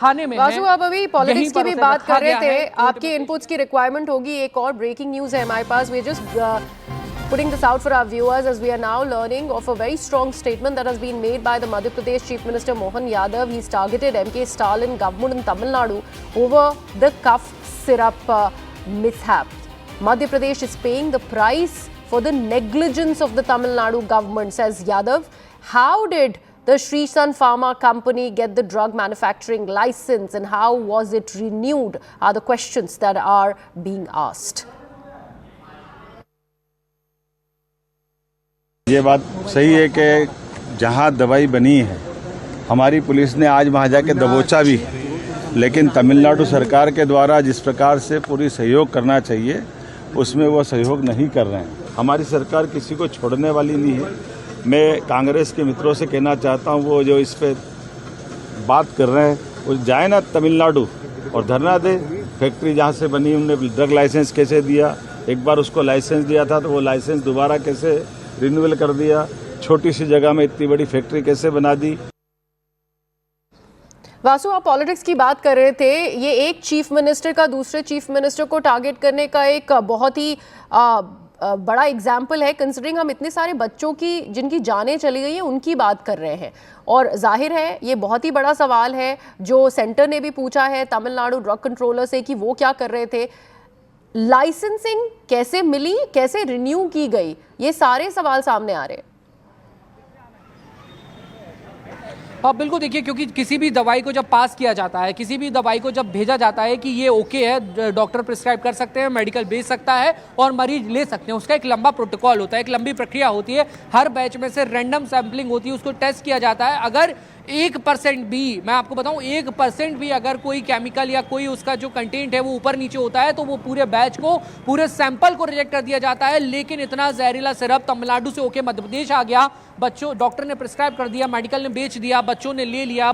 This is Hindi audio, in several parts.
खाने में वासु, आप अभी पॉलिटिक्स की भी बात कर रहे थे, आपके इनपुट्स की रिक्वायरमेंट होगी। एक और ब्रेकिंग न्यूज है हमारे पास। We just putting this out for our viewers as we are now learning of a very strong statement that has been made by the Madhya Pradesh Chief Minister Mohan Yadav. He's targeted MK Stalin government in Tamil Nadu over the cough syrup mishap. Madhya Pradesh is paying the price for the negligence of the Tamil Nadu government, says Yadav. How did the Sri Sun Pharma company get the drug manufacturing license and how was it renewed are the questions that are being asked. ये बात सही है कि जहाँ दवाई बनी है हमारी पुलिस ने आज वहाँ जाके दबोचा भी है, लेकिन तमिलनाडु सरकार के द्वारा जिस प्रकार से पूरी सहयोग करना चाहिए उसमें वो सहयोग नहीं कर रहे हैं। हमारी सरकार किसी को छोड़ने वाली नहीं है। मैं कांग्रेस के मित्रों से कहना चाहता हूँ, वो जो इस पे बात कर रहे हैं वो जाए ना तमिलनाडु और धरना दे। फैक्ट्री जहाँ से बनी उन्होंने ड्रग लाइसेंस कैसे दिया, एक बार उसको लाइसेंस दिया था तो वो लाइसेंस दोबारा कैसे रिन्यूअल कर दिया, छोटी सी जगह में इतनी बड़ी फैक्ट्री कैसे बना दी। वासु, आप पॉलिटिक्स की बात कर रहे थे। ये एक चीफ मिनिस्टर का दूसरे चीफ मिनिस्टर को टारगेट करने का एक बहुत ही बड़ा एग्जाम्पल है, कंसिडरिंग हम इतने सारे बच्चों की जिनकी जानें चली गई हैं उनकी बात कर रहे हैं। और जाहिर है ये बहुत ही बड़ा सवाल है जो सेंटर ने भी पूछा है तमिलनाडु ड्रग कंट्रोलर से कि वो क्या कर रहे थे, लाइसेंसिंग कैसे मिली, कैसे रिन्यू की गई, ये सारे सवाल सामने आ रहे हैं। हाँ बिल्कुल, देखिए क्योंकि किसी भी दवाई को जब पास किया जाता है, किसी भी दवाई को जब भेजा जाता है कि ये ओके है, डॉक्टर प्रिस्क्राइब कर सकते हैं, मेडिकल भेज सकता है और मरीज ले सकते हैं, उसका एक लंबा प्रोटोकॉल होता है, एक लंबी प्रक्रिया होती है। हर बैच में से रैंडम सैंपलिंग होती है, उसको टेस्ट किया जाता है। अगर 1% भी, मैं आपको बताऊं 1% भी अगर कोई केमिकल या कोई उसका जो कंटेंट है वो ऊपर नीचे होता है तो वो पूरे बैच को, पूरे सैंपल को रिजेक्ट कर दिया जाता है। लेकिन इतना जहरीला सिरप तमिलनाडु से होके मध्य प्रदेश आ गया, बच्चों डॉक्टर ने प्रिस्क्राइब कर दिया, मेडिकल ने बेच दिया, बच्चों ने ले लिया,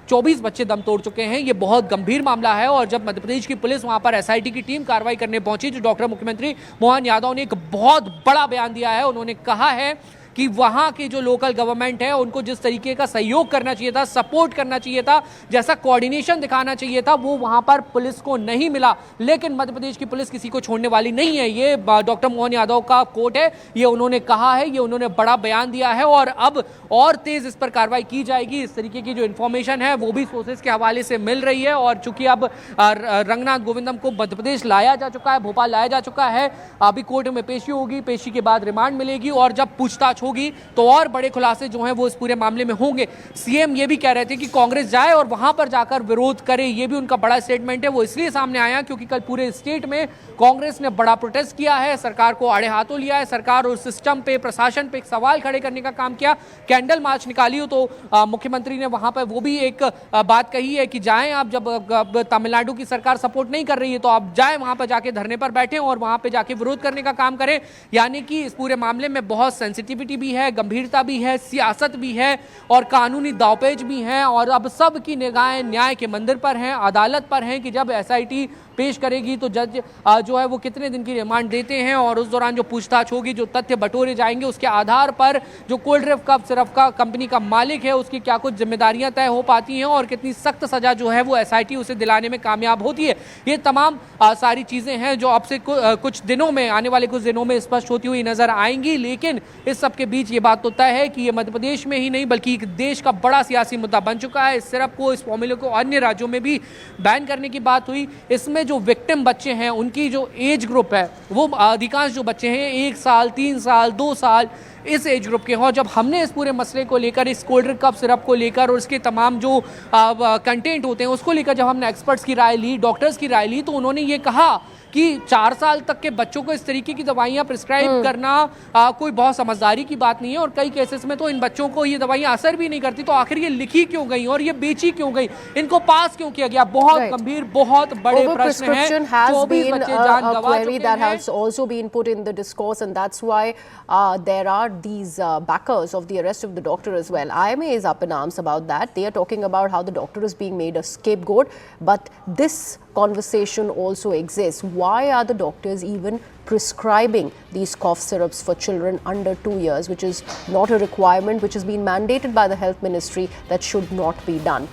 24 बच्चे दम तोड़ चुके हैं। ये बहुत गंभीर मामला है। और जब मध्य प्रदेश की पुलिस वहां पर एसआईटी की टीम कार्रवाई करने पहुंची तो डॉक्टर मुख्यमंत्री मोहन यादव ने एक बहुत बड़ा बयान दिया है। उन्होंने कहा है कि वहां की जो लोकल गवर्नमेंट है उनको जिस तरीके का सहयोग करना चाहिए था, सपोर्ट करना चाहिए था, जैसा कोऑर्डिनेशन दिखाना चाहिए था, वो वहां पर पुलिस को नहीं मिला। लेकिन मध्य प्रदेश की पुलिस किसी को छोड़ने वाली नहीं है। ये डॉक्टर मोहन यादव का कोट है, ये उन्होंने कहा है, ये उन्होंने बड़ा बयान दिया है और अब और तेज इस पर कार्रवाई की जाएगी। इस तरीके की जो इंफॉर्मेशन है वो भी सोर्सेज के हवाले से मिल रही है। और चूंकि अब रंगनाथ गोविंदम को मध्य प्रदेश लाया जा चुका है, भोपाल लाया जा चुका है, अभी कोर्ट में पेशी होगी, पेशी के बाद रिमांड मिलेगी और जब पूछताछ होगी तो और बड़े खुलासे जो हैं वो इस पूरे मामले में होंगे। सीएम ये भी कह रहे थे कि कांग्रेस जाए और वहां पर जाकर विरोध करे, ये भी उनका बड़ा स्टेटमेंट है। वो इसलिए सामने आया क्योंकि कल पूरे स्टेट में कांग्रेस ने बड़ा प्रोटेस्ट किया है, सरकार को आड़े हाथों लिया है, सरकार और सिस्टम पे, प्रशासन पे एक सवाल खड़े करने का काम किया, कैंडल मार्च निकाली हो। तो मुख्यमंत्री ने वहां पर वो भी एक बात कही है कि जाएं आप, जब तमिलनाडु की सरकार सपोर्ट नहीं कर रही है तो आप जाएं वहां पर जाके धरने पर बैठें और वहां पर जाके विरोध करने का काम करें। यानी कि इस पूरे मामले में बहुत सेंसिटिविटी भी है, गंभीरता भी है, सियासत भी है और कानूनी दावपेच भी हैं। और अब सब की निगाहें न्याय के मंदिर पर हैं, अदालत पर हैं कि जब एसआईटी पेश करेगी तो जज जो है वो कितने दिन की रिमांड देते हैं और उस दौरान जो पूछताछ होगी, जो तथ्य बटोरे जाएंगे, उसके आधार पर जो कोल्ड ड्रिंक कप सिरप का कंपनी का मालिक है उसकी क्या कुछ जिम्मेदारियां तय हो पाती हैं और कितनी सख्त सजा जो है वो एसआईटी उसे दिलाने में कामयाब होती है। ये तमाम सारी चीजें हैं जो अब से कुछ दिनों में, आने वाले कुछ दिनों में स्पष्ट होती हुई नजर आएंगी। लेकिन इस सब के बीच ये बात तो तय है कि ये मध्य प्रदेश में ही नहीं बल्कि एक देश का बड़ा सियासी मुद्दा बन चुका है। इस सिरप को, इस फॉर्मूले को अन्य राज्यों में भी बैन करने की बात हुई। इसमें जो विक्टिम बच्चे हैं उनकी जो एज ग्रुप है वो अधिकांश जो बच्चे हैं 1 साल, 3 साल, 2 साल इस एज ग्रुप के हैं। जब हमने इस पूरे मसले को लेकर, इस कोल्ड ड्रिंक कप सिरप को लेकर और इसके तमाम जो कंटेंट होते हैं उसको लेकर जब हमने एक्सपर्ट्स की राय ली, डॉक्टर्स की राय ली, तो उन्होंने ये कहा कि 4 साल तक के बच्चों को इस तरीके की दवाइयां प्रिस्क्राइब करना कोई बहुत समझदारी की बात नहीं है। और कई केसेस में तो इन बच्चों को ये दवाइयां असर भी नहीं करती, तो आखिर ये लिखी क्यों गई और ये बेची क्यों गई, इनको पास क्यों किया गया? बहुत गंभीर, बहुत बड़े प्रश्न हैं। 24 बच्चे जान गंवा चुके हैं। That has also been put in the discourse and that's why there are these backers of the arrest of the doctor as well. IMA is up in arms about that. They are talking about how the doctor is being made a scapegoat, but this conversation also exists. Why are the doctors even prescribing these cough syrups for children under 2 years, which is not a requirement, which has been mandated by the health ministry that should not be done?